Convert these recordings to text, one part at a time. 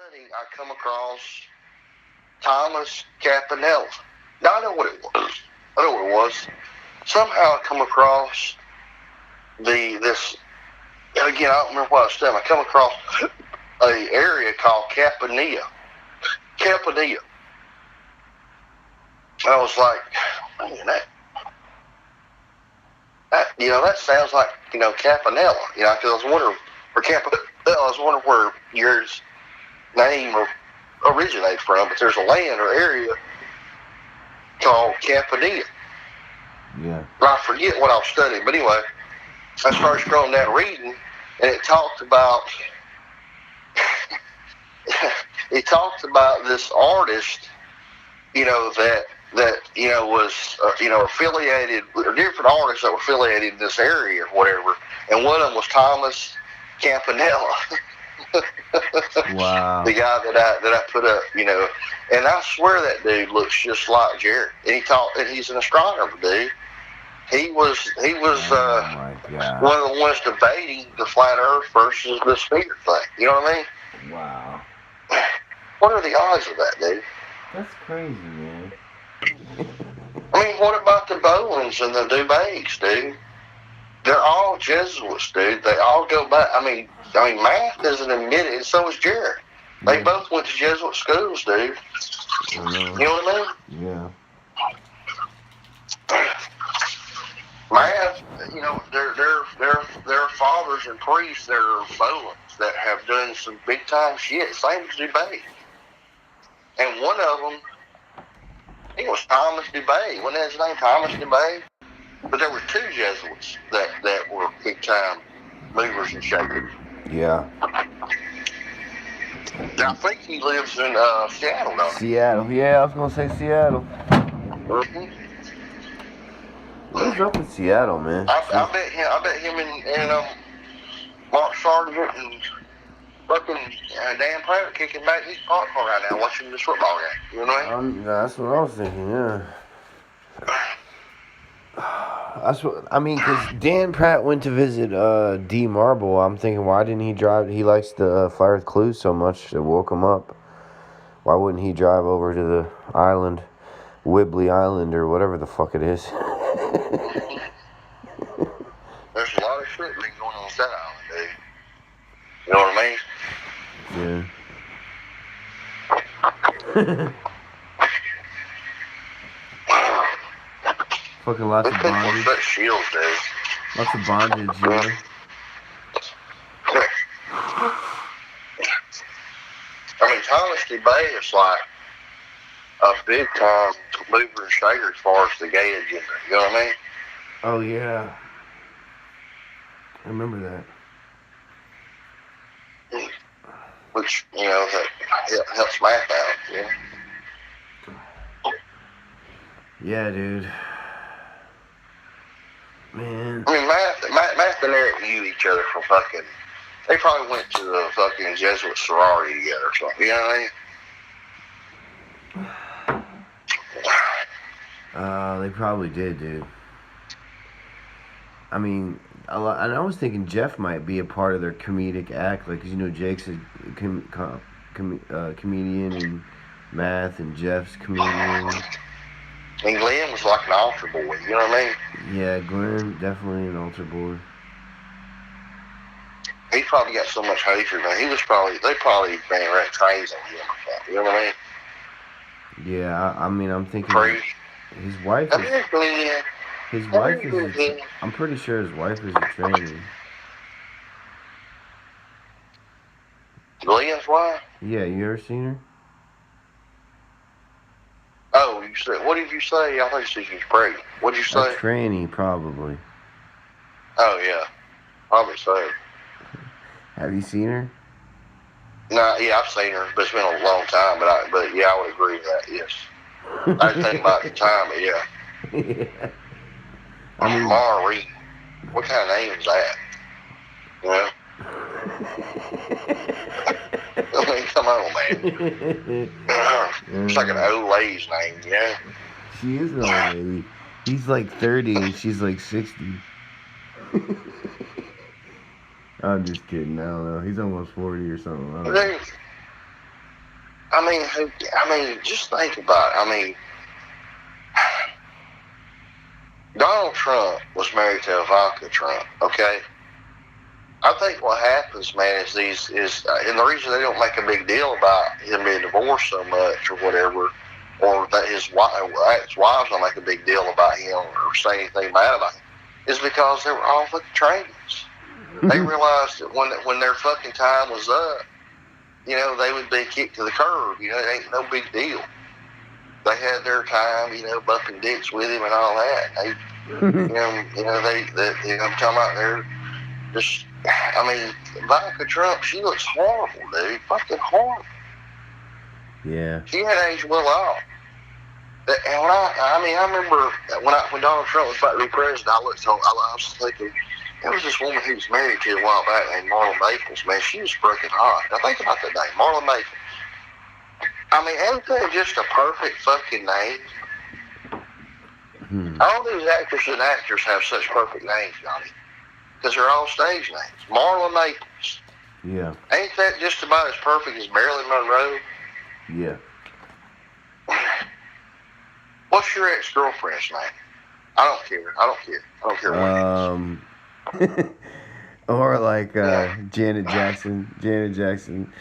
studying, I come across Thomas Campanella. Now, I know what it was. Somehow I come across this, again, I don't remember what I was studying. I come across an area called Campanilla. And I was like, man, that sounds like, Campanella. Because I was wondering where Campanella, I was wondering where yours name originated from. But there's a land or area called Campanilla. Yeah. I forget what I was studying, but anyway, I started scrolling down reading, and it talked about this artist, that was affiliated, or different artists that were affiliated in this area or whatever, and one of them was Thomas Campanella. Wow. The guy that I put up, and I swear that dude looks just like Jared, and he's an astronomer, dude. He was Oh my God. one of the ones debating the flat Earth versus the sphere thing. You know what I mean? Wow. What are the odds of that, dude? That's crazy, man. I mean, what about the Bolins and the Dubays, dude? They're all Jesuits, dude. They all go back. I mean, math isn't admitted, and so is Jared. They both went to Jesuit schools, dude. You know what I mean? Yeah. Math, their fathers and priests that are Bolins that have done some big time shit. Same as Dubay. And one of them, I think it was Thomas Dubay. Wasn't that his name, Thomas Dubay? But there were two Jesuits that were big time movers and shakers. Yeah. I think he lives in Seattle, though. Seattle. Yeah, I was gonna say Seattle. Mm-hmm. What's up with Seattle, man? I bet him and Mark Sargent and fucking Dan Pratt kicking back his popcorn right now, watching this football game. You know what I mean? That's what I was thinking. Yeah. That's what I mean. Cause Dan Pratt went to visit D Marble. I'm thinking, why didn't he drive? He likes the Flat Earth Clues so much. It woke him up. Why wouldn't he drive over to the island, Whibley Island, or whatever the fuck it is? There's a lot of shit going on with that island, dude. You know what I mean? Yeah. Fucking lots of bondage. Such shields, dude. Lots of bondage, yeah. I mean, Thomas Dubay is like a big time mover and shaker as far as the gay agenda. You know what I mean? Oh yeah, I remember that. Which that helps math out. Yeah. Yeah, dude. Man. I mean, Math and Eric knew each other from fucking. They probably went to the fucking Jesuit sorority together or something. You know what I mean? They probably did, dude. I mean, and I was thinking Jeff might be a part of their comedic act, like, 'cause Jake's a comedian, and Math and Jeff's comedian. And Glenn was like an altar boy, you know what I mean? Yeah, Glenn, definitely an altar boy. He probably got so much hatred, man. They probably ran trains on him or something, you know what I mean? Yeah, I mean, I'm thinking his wife is, I'm pretty sure his wife is a tranny. Glenn's wife? Yeah, you ever seen her? Oh, you said, what did you say? I think she was pregnant. What did you say? A tranny, probably. Oh, yeah. Probably so. Have you seen her? No, yeah, I've seen her, but it's been a long time. But yeah, I would agree with that. Yes, I didn't think about the time, but yeah. Yeah. I mean, Mara Reed. What kind of name is that? You know? I mean, come on, man. It's like an old lady's name, yeah. She is an old lady. He's like 30 and she's like 60. I'm just kidding. I don't know. He's almost 40 or something. just think about it. I mean, Donald Trump was married to Ivanka Trump. Okay, I think what happens, man, is and the reason they don't make a big deal about him being divorced so much or whatever, or that his wives don't make a big deal about him or say anything bad about him, is because they were all fucking trannies. They realized that when their fucking time was up, you know, they would be kicked to the curb. You know, it ain't no big deal. They had their time, you know, bumping dicks with him and all that. They, I'm talking about they're just. I mean, Ivanka Trump, she looks horrible, dude. Fucking horrible. Yeah. She had aged well off. And I remember when Donald Trump was about to be president, I was thinking, there was this woman he was married to a while back named Marla Maples. Man, she was freaking hot. Now think about that name, Marla Maples. I mean, ain't that just a perfect fucking name? All these actors and actors have such perfect names, Johnny, because they're all stage names. Marla Maples. Yeah. Ain't that just about as perfect as Marilyn Monroe? Yeah. What's your ex-girlfriend's name? I don't care. I don't care what it is. Or like Janet Jackson. Janet Jackson.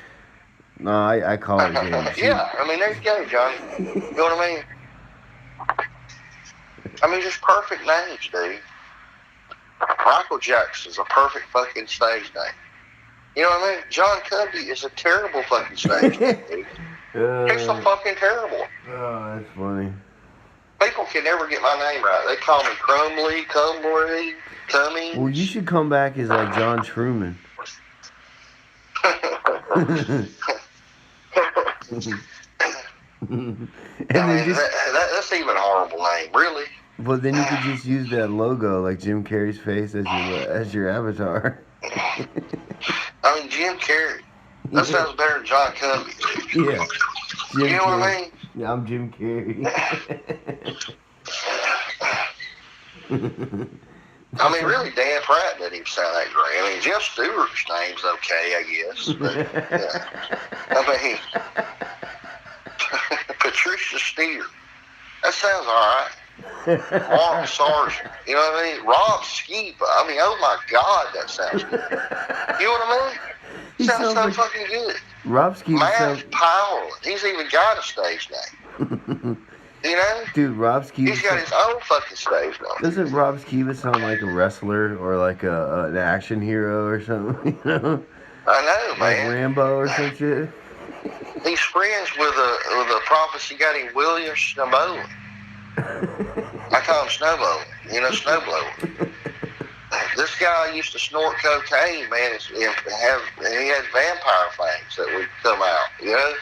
No, I call her Janet. Yeah, I mean, there you go, Johnny. You know what I mean? I mean, just perfect names, dude. Michael Jackson's a perfect fucking stage name. You know what I mean? John Covey is a terrible fucking stage name, dude. He's so fucking terrible. Oh, that's funny. People can never get my name right. They call me Crumley, Cumberly, Cummings. Well, you should come back as like John Truman. That's even a horrible name, really. But then you could just use that logo, like Jim Carrey's face, as your avatar. I mean, Jim Carrey. That sounds better than John Cummings. Yeah. You know what I mean? Yeah, I'm Jim Carrey. I mean, really, Dan Pratt doesn't even sound that great. I mean, Jeff Stewart's name's okay, I guess. But, yeah. I mean, Patricia Steer. That sounds all right. Mark Sargent. You know what I mean? Rob Skiba. I mean, oh my God, that sounds good. You know what I mean? Sounds so fucking good. Rob Skiba. Matt Powell. He's even got a stage name. You know? Dude, Rob Skiba. He's got his own fucking stage name. Doesn't Rob Skiba sound like a wrestler or like an action hero or something? You know? I know, man. Like Rambo or some shit. He's friends with a prophecy guy named William Snowblower. I call him Snowblower. You know, Snowblower. This guy used to snort cocaine, man, and he had vampire fangs that would come out, you know?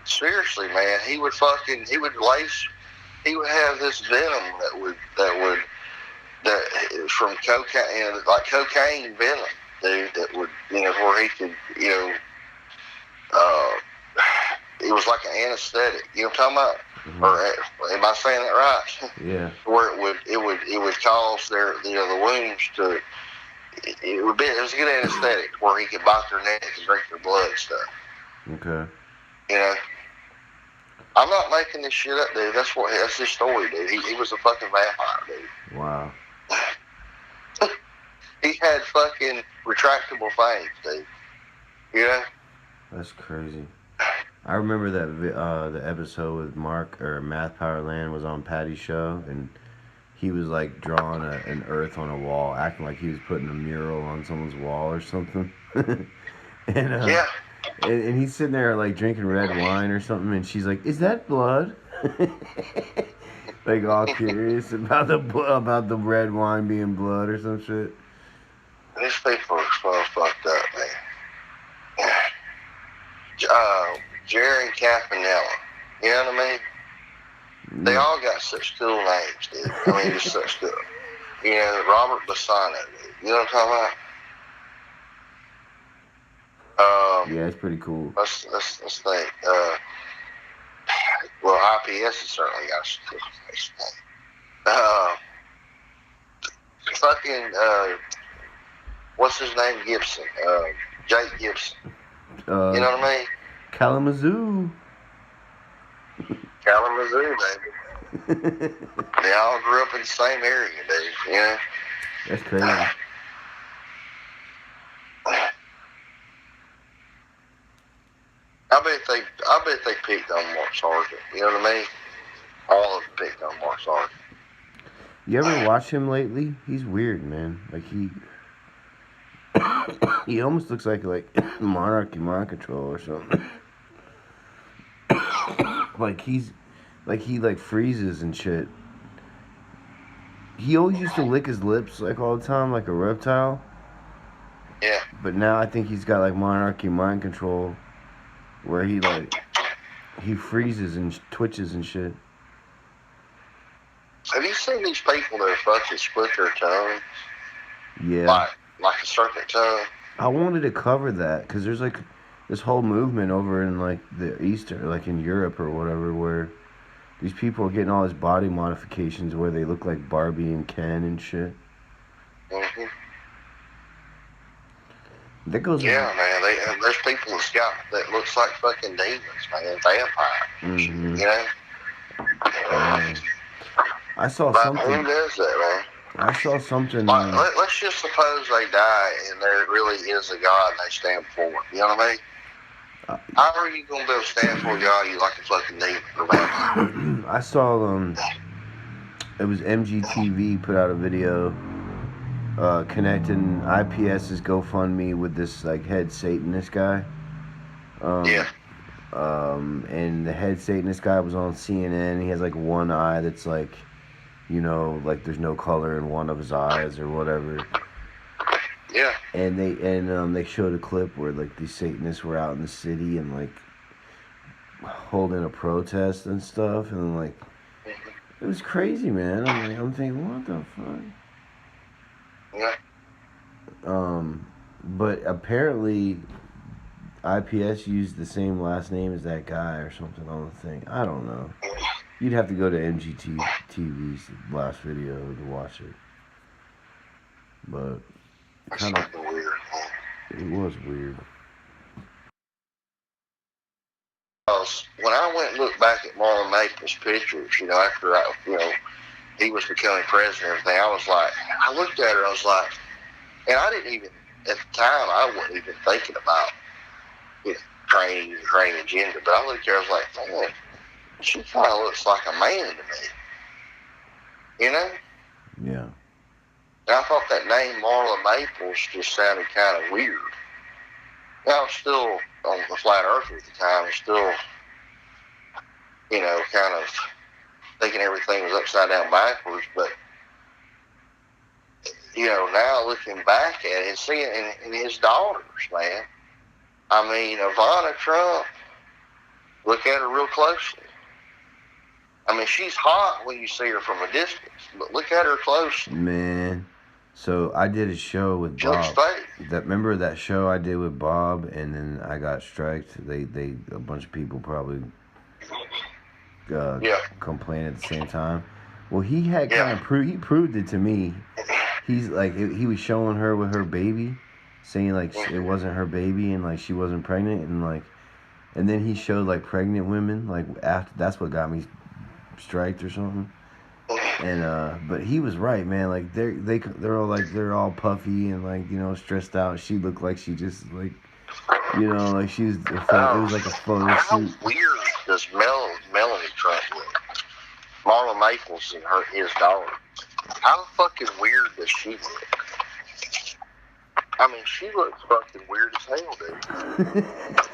Seriously, man, he would have this venom from cocaine, like cocaine venom, dude, that would, you know, where he could, you know, it was like an anesthetic, you know what I'm talking about? Mm-hmm. Or am I saying that right? Yeah. Where it would cause their, you know, the wounds to, it was a good anesthetic where he could bite their neck and drink their blood and stuff. Okay. You know, I'm not making this shit up, dude. That's his story, dude. He was a fucking vampire, dude. Wow. He had fucking retractable fangs, dude. You know? That's crazy. I remember that the episode with Math Power Land was on Patty's show, and he was like drawing an earth on a wall, acting like he was putting a mural on someone's wall or something. Yeah. And he's sitting there like drinking red wine or something, and she's like, "Is that blood?" Like all curious about the red wine being blood or some shit. These people are so fucked up, man. Jerry and Campanella. You know what I mean? They all got such cool names, dude. I mean, just such good. You know, Robert Bassano, dude. You know what I'm talking about? Yeah, it's pretty cool. Let's think. Well, IPS has certainly got some cool names. Fucking, what's his name? Gibson. Jake Gibson. You know what I mean? Kalamazoo. Kalamazoo, baby. They all grew up in the same area, dude. You know. That's crazy. I bet they picked on Mark Sargent. You know what I mean? All of them picked on Mark Sargent. You ever watch him lately? He's weird, man. Like he almost looks like monarchy mind control or something. he freezes and shit. He always used to lick his lips like all the time, like a reptile. Yeah. But now I think he's got like monarchy mind control, where he freezes and twitches and shit. Have you seen these people that fucking split their tongue? Yeah. Like a serpent tongue? I wanted to cover that because there's like this whole movement over in like the Eastern, like in Europe or whatever, where these people are getting all these body modifications where they look like Barbie and Ken and shit. Mm-hmm. That goes. Yeah, man. There's people that looks like fucking demons, man. Vampires. Mm-hmm. You know? I saw but something. Who does that, man? I saw something. Let's just suppose they die and there really is a God and they stand before it. You know what I mean? How are you going to be able to stand for a God you like a fucking demon or vampire? I saw, it was MGTV put out a video connecting IPS's GoFundMe with this like head Satanist guy. Yeah. And the head Satanist guy was on CNN. He has like one eye that's like, you know, like there's no color in one of his eyes or whatever. Yeah. And they showed a clip where like these Satanists were out in the city and like holding a protest and stuff, and like it was crazy, man. I'm thinking, what the fuck? Yeah. But apparently IPS used the same last name as that guy or something on the thing. I don't know. You'd have to go to MGTV's last video to watch it. But kind of weird. It was weird. When I went and looked back at Marlon Maples' pictures, you know, after he was becoming president and everything, I looked at her, I was like, and I didn't even, at the time, I wasn't even thinking about, you know, training gender, but I looked at her, I was like, man, she kind of looks like a man to me. You know? Yeah. And I thought that name Marla Maples just sounded kind of weird. I was still on the flat earther at the time, and still, you know, kind of thinking everything was upside down backwards. But, you know, now looking back at it and seeing and his daughters, man. I mean, Ivana Trump, look at her real closely. I mean, she's hot when you see her from a distance, but look at her closely. Man. So I did a show with Bob. Remember that show I did with Bob, and then I got striked. They a bunch of people probably complained at the same time. Well, he had kind of proved it to me. He's like he was showing her with her baby, saying like it wasn't her baby and like she wasn't pregnant, and then he showed like pregnant women like after. That's what got me striked or something. And but he was right, man. Like they're all puffy and like, you know, stressed out. She looked like she just like, you know, like she was. It was like a photo shoot. How weird does Melanie Trump look? Marla Maples and his daughter. How fucking weird does she look? I mean, she looks fucking weird as hell,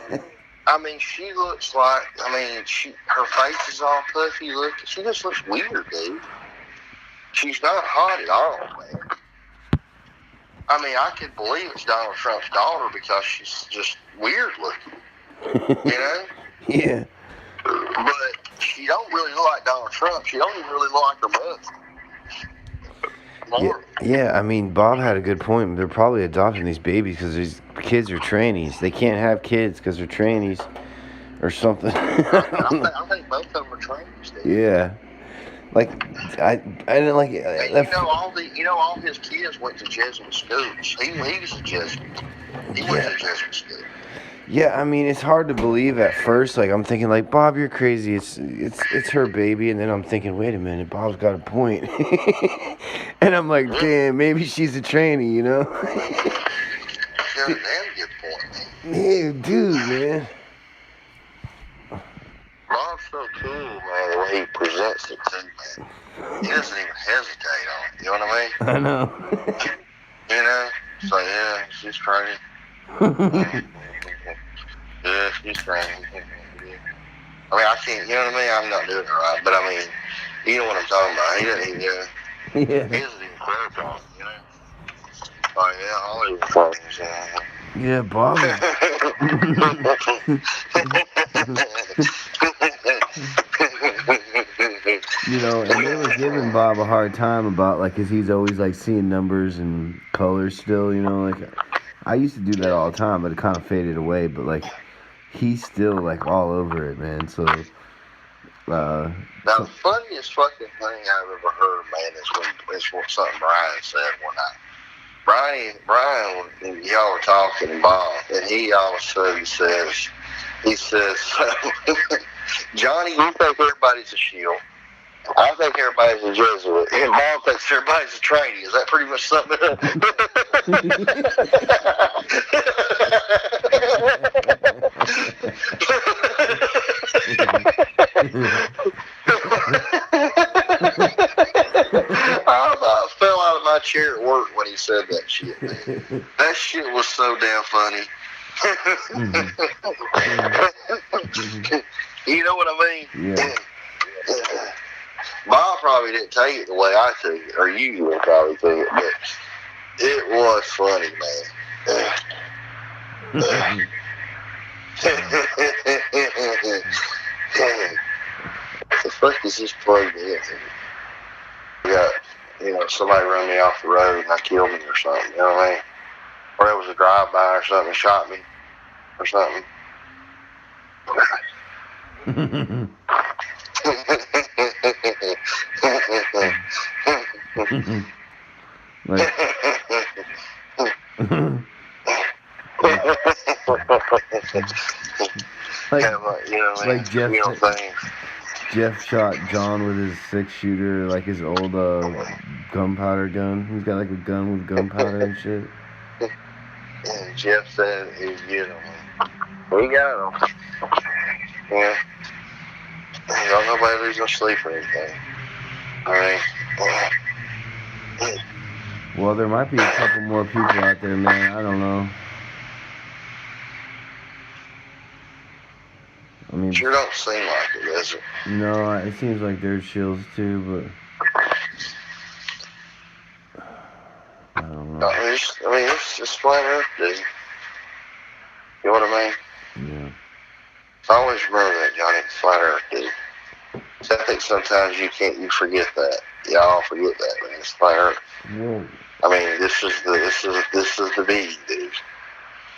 dude. I mean, she looks like, her face is all puffy looking. She just looks weird, dude. She's not hot at all, man. I mean, I could believe it's Donald Trump's daughter because she's just weird looking. You know? Yeah. But she don't really look like Donald Trump. She don't even really look like her mother. Yeah, I mean, Bob had a good point. They're probably adopting these babies because these kids are trannies. They can't have kids because they're trannies or something. I think both of them are trannies, dude. Yeah. Like, I didn't like it. And all his kids went to Jesuit schools. He was a Jesuit. He went to Jesuit school. Yeah, I mean, it's hard to believe at first. Like, I'm thinking, like, Bob, you're crazy. It's her baby, and then I'm thinking, wait a minute, Bob's got a point. And I'm like, damn, maybe she's a tranny, you know? That's got a damn good point, man. Yeah, dude, man. Bob's so cool, man, the way he presents it too, man. He doesn't even hesitate on it, you know what I mean? I know. You know? So, yeah, she's crazy. Yeah, she's crazy. I mean, I can't, you know what I mean? I'm not doing it right, but I mean, you know what I'm talking about. He doesn't even, Yeah. he doesn't even clarify on it, you know? Oh, yeah, Hollywood films, Yeah, Bob. You know, and they were giving Bob a hard time about, like, 'cause he's always, like, seeing numbers and colors still, you know, like, I used to do that all the time, but it kind of faded away, but, like, he's still, like, all over it, man, so, Now, the funniest fucking thing I've ever heard, man, is what something Brian said one night. Brian, y'all were talking, Bob, and he all of a sudden says, Johnny, you think everybody's a shield. I think everybody's a Jesuit, and Bob thinks everybody's a trainee. Is that pretty much something? I fell out of my chair at work when he said that shit, man. That shit was so damn funny. You know what I mean? yeah. Bob probably didn't take it the way I took it, or you would probably take it, but it was funny, man. The fuck is this plugged in? We got, somebody run me off the road and I killed me or something, you know what I mean? Or it was a drive-by or something, shot me or something. like, like Jeff shot John with his 6-shooter, like his old gunpowder gun. He's got like a gun with gunpowder and shit. And Jeff said he was getting him. We got him. Yeah. Don't nobody lose no sleep or anything. Alright. Well, there might be a couple more people out there, man. I don't know. I mean, sure don't seem like it, does it? No, it seems like they're chills too, but I don't know. It's just flat earth, dude. You know what I mean? Yeah. I always remember that, Johnny. It's flat earth, dude. So I think sometimes you forget that. Y'all forget that, man. It's flat earth. Whoa. I mean, this is the bead, dude.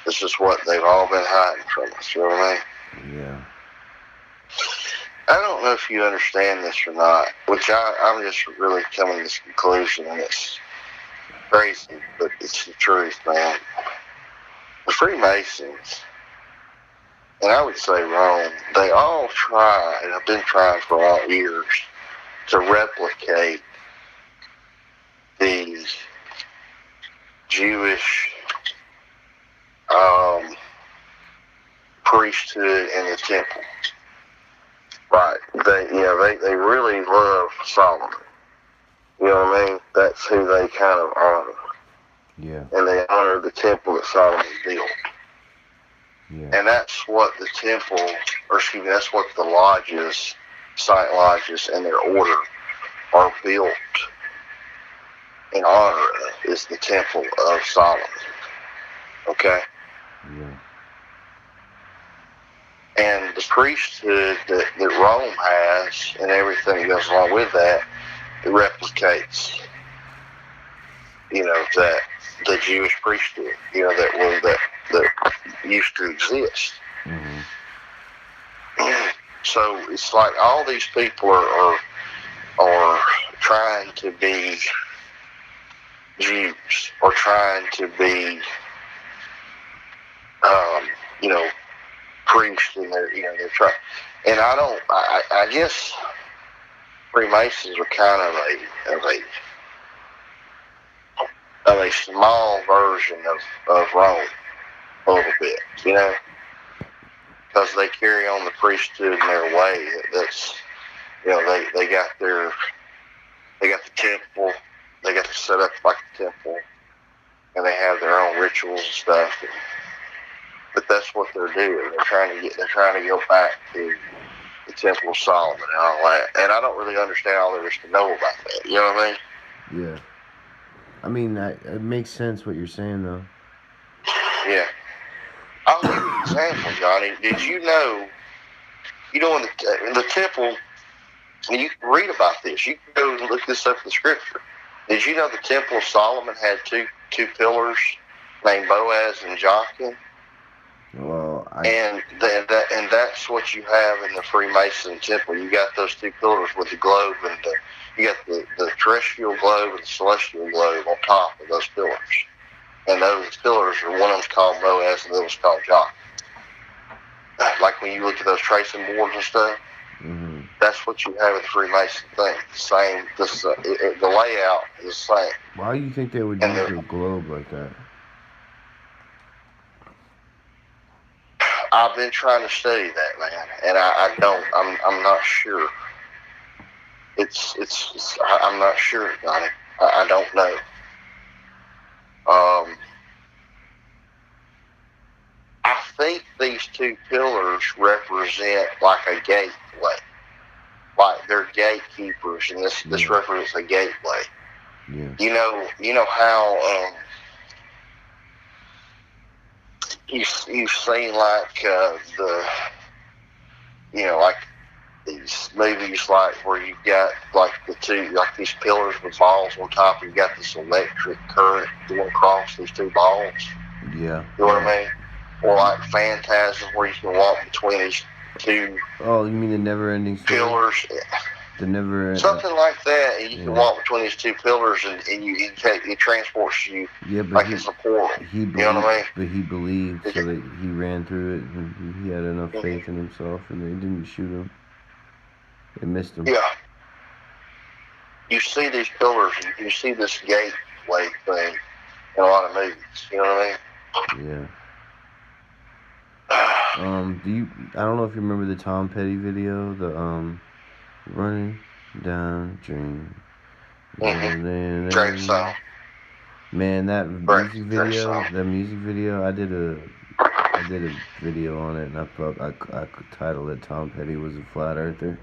This is what they've all been hiding from us. You know what I mean? Yeah. I don't know if you understand this or not, which I'm just really coming to this conclusion, and it's crazy, but it's the truth, man. The Freemasons, and I would say Rome, they all try, and have been trying for all years, to replicate the Jewish priesthood in the temple. Right. They really love Solomon. You know what I mean? That's who they kind of honor. Yeah. And they honor the temple that Solomon built. Yeah. And that's what the temple, that's what the lodges, site lodges, and their order are built in honor of, is the temple of Solomon. Okay? Yeah. And the priesthood that Rome has and everything that goes along with that, it replicates, that the Jewish priesthood, that used to exist. Mm-hmm. So it's like all these people are trying to be Jews or trying to be you know, priests and they're trying. And I guess Freemasons are kind of a small version of Rome a little bit, because they carry on the priesthood in their way. That's, they got the temple, they got to set up like a temple, and they have their own rituals and stuff. But that's what they're doing. They're trying to go back to the Temple of Solomon and all that. And I don't really understand all there is to know about that. You know what I mean? Yeah. I mean, it makes sense what you're saying, though. Yeah. I'll give you an example, Johnny. Did you know, in the temple, and you can read about this. You can go and look this up in the scripture. Did you know the Temple of Solomon had two pillars named Boaz and Jachin? Well, and that's what you have in the Freemason temple. You got those two pillars with the globe, and you got the terrestrial globe and the celestial globe on top of those pillars. And those pillars are, one of them's called Boaz and the other's called Jachin. Like when you look at those tracing boards and stuff, that's what you have in the Freemason thing. The same. The layout is the same. Why do you think they would use a globe like that? I've been trying to study that, man, and I'm not sure. I'm not sure, Johnny. I don't know. I think these two pillars represent like a gateway, like they're gatekeepers, and this represents a gateway. Yeah. You know how you've seen like like these movies like where you got like these pillars with balls on top, and you got this electric current going across these two balls. Yeah. You know what I mean? Or like Phantasm, where you can walk between these two. Oh, you mean the never-ending pillars? Something like that, and you can walk between these two pillars, and it transports you like it's a portal. You know what I mean? But he believed, so that he ran through it, and he had enough faith in himself, and they didn't shoot him. They missed him. Yeah. You see these pillars, you see this gateway thing in a lot of movies. You know what I mean? Yeah. I don't know if you remember the Tom Petty video, the Running Down Dream. Great song. Man, that music video, I did a video on it, and I titled it "Tom Petty Was a Flat Earther."